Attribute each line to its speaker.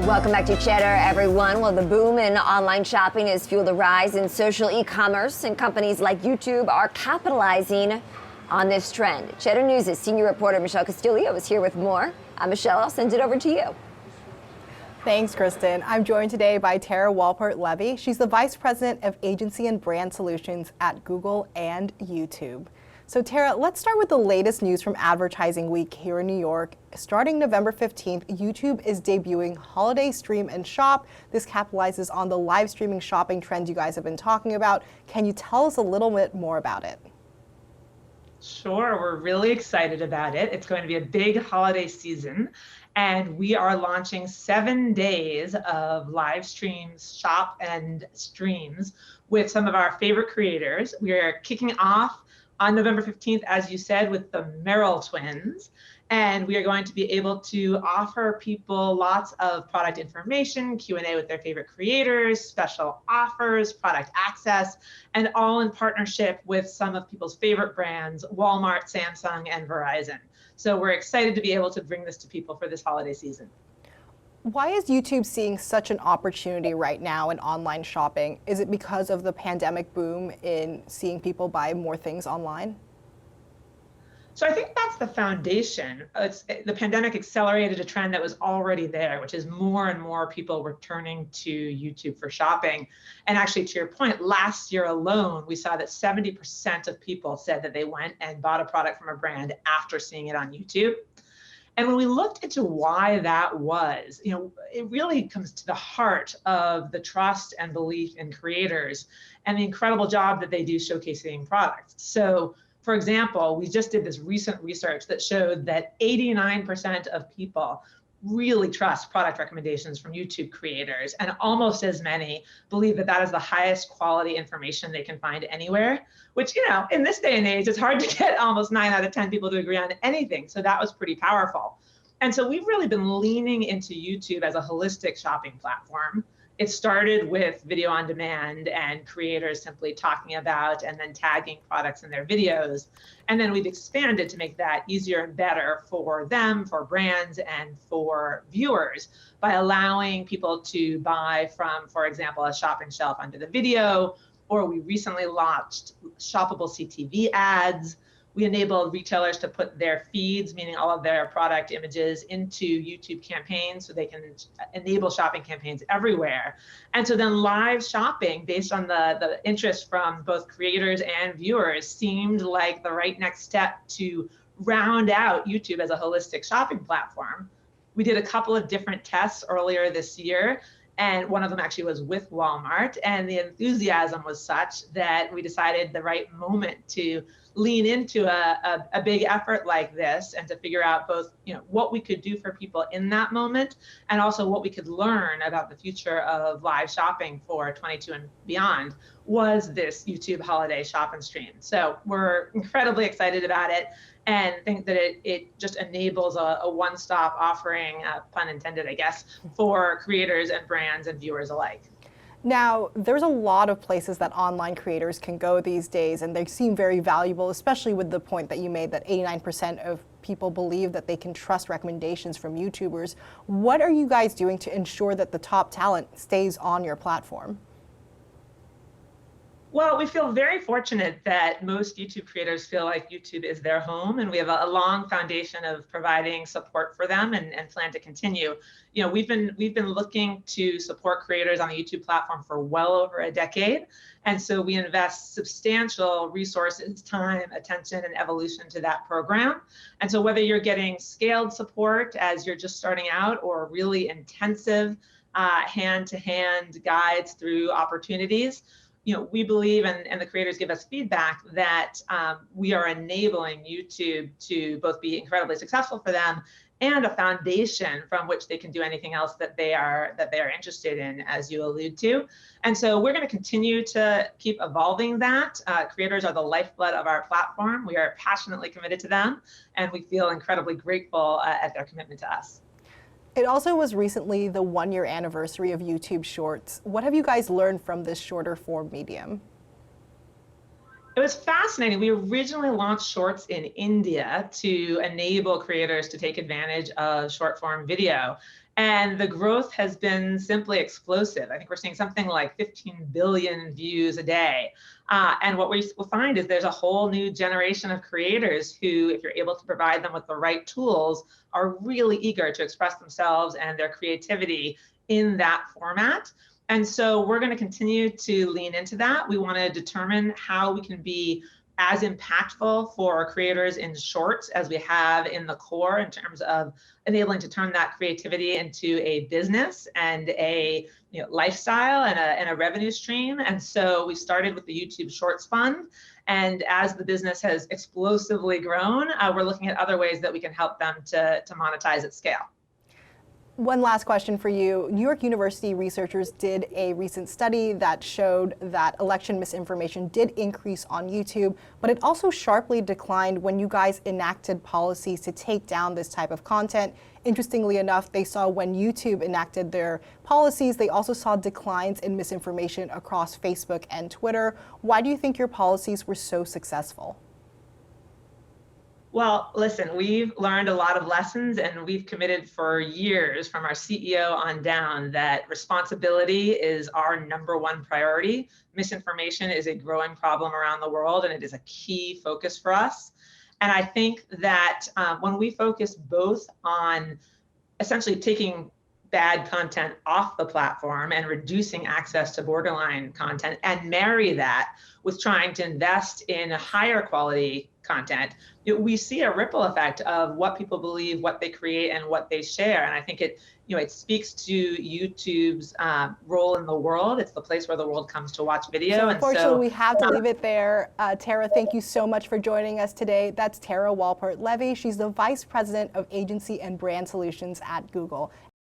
Speaker 1: Welcome back to Cheddar, everyone. Well, the boom in online shopping has fueled a rise in social e-commerce, and companies like YouTube are capitalizing on this trend. Cheddar News' senior reporter Michelle Castillo is here with more. Michelle, I'll send it over to you.
Speaker 2: Thanks, Kristen. I'm joined today by Tara Walpert Levy. She's the Vice President of Agency and Brand Solutions at Google and YouTube. So Tara, let's start with the latest news from Advertising Week here in New York. Starting November 15th, YouTube is debuting Holiday Stream and Shop. This capitalizes on the live streaming shopping trends you guys have been talking about. Can you tell us a little bit more about it?
Speaker 3: Sure, we're really excited about it. It's going to be a big holiday season, and we are launching 7 days of live streams, shop, and streams with some of our favorite creators. We are kicking off on November 15th, as you said, with the Merrill twins. And we are going to be able to offer people lots of product information, Q&A with their favorite creators, special offers, product access, and all in partnership with some of people's favorite brands, Walmart, Samsung, and Verizon. So we're excited to be able to bring this to people for this holiday season.
Speaker 2: Why is YouTube seeing such an opportunity right now in online shopping? Is it because of the pandemic boom in seeing people buy more things online?
Speaker 3: So I think that's the foundation. The pandemic accelerated a trend that was already there, which is more and more people returning to YouTube for shopping. And actually, to your point, last year alone, we saw that 70% of people said that they went and bought a product from a brand after seeing it on YouTube. And when we looked into why that was, it really comes to the heart of the trust and belief in creators and the incredible job that they do showcasing products. So, for example, we just did this recent research that showed that 89% of people really trust product recommendations from YouTube creators, and almost as many believe that that is the highest quality information they can find anywhere, which, in this day and age, it's hard to get almost 9 out of 10 people to agree on anything. So that was pretty powerful. And so we've really been leaning into YouTube as a holistic shopping platform. It started with video on demand and creators simply talking about and then tagging products in their videos. And then we've expanded to make that easier and better for them, for brands, and for viewers by allowing people to buy from, for example, a shopping shelf under the video, or we recently launched shoppable CTV ads. We enabled retailers to put their feeds, meaning all of their product images, into YouTube campaigns so they can enable shopping campaigns everywhere. And so then live shopping, based on the interest from both creators and viewers, seemed like the right next step to round out YouTube as a holistic shopping platform. We did a couple of different tests earlier this year, and one of them actually was with Walmart, and the enthusiasm was such that we decided the right moment to lean into a big effort like this and to figure out both what we could do for people in that moment and also what we could learn about the future of live shopping for 22 and beyond was this YouTube holiday shop and stream. So we're incredibly excited about it and think that it just enables a one-stop offering, pun intended, I guess, for creators and brands and viewers alike.
Speaker 2: Now, there's a lot of places that online creators can go these days, and they seem very valuable, especially with the point that you made that 89% of people believe that they can trust recommendations from YouTubers. What are you guys doing to ensure that the top talent stays on your platform?
Speaker 3: Well, we feel very fortunate that most YouTube creators feel like YouTube is their home, and we have a long foundation of providing support for them and plan to continue. We've been looking to support creators on the YouTube platform for well over a decade, and so we invest substantial resources, time, attention, and evolution to that program. And so whether you're getting scaled support as you're just starting out or really intensive hand-to-hand guides through opportunities, we believe, and the creators give us feedback, that we are enabling YouTube to both be incredibly successful for them and a foundation from which they can do anything else that they are interested in, as you allude to. And so we're going to continue to keep evolving that. Creators are the lifeblood of our platform. We are passionately committed to them, and we feel incredibly grateful at their commitment to us.
Speaker 2: It also was recently the 1-year anniversary of YouTube Shorts. What have you guys learned from this shorter form medium?
Speaker 3: It was fascinating. We originally launched Shorts in India to enable creators to take advantage of short form video. And the growth has been simply explosive. I think we're seeing something like 15 billion views a day. And what we will find is there's a whole new generation of creators who, if you're able to provide them with the right tools, are really eager to express themselves and their creativity in that format. And so we're going to continue to lean into that. We want to determine how we can be as impactful for creators in shorts as we have in the core, in terms of enabling to turn that creativity into a business and a lifestyle and a revenue stream. And so we started with the YouTube Shorts Fund. And as the business has explosively grown, we're looking at other ways that we can help them to monetize at scale.
Speaker 2: One last question for you. New York University researchers did a recent study that showed that election misinformation did increase on YouTube, but it also sharply declined when you guys enacted policies to take down this type of content. Interestingly enough, they saw when YouTube enacted their policies, they also saw declines in misinformation across Facebook and Twitter. Why do you think your policies were so successful?
Speaker 3: Well, listen, we've learned a lot of lessons, and we've committed for years from our CEO on down that responsibility is our #1 priority. Misinformation is a growing problem around the world, and it is a key focus for us. And I think that when we focus both on essentially taking bad content off the platform and reducing access to borderline content, and marry that with trying to invest in higher quality content, we see a ripple effect of what people believe, what they create, and what they share. And I think it speaks to YouTube's role in the world. It's the place where the world comes to watch video.
Speaker 2: So unfortunately, we have to leave it there. Tara, thank you so much for joining us today. That's Tara Walpert Levy. She's the Vice President of Agency and Brand Solutions at Google.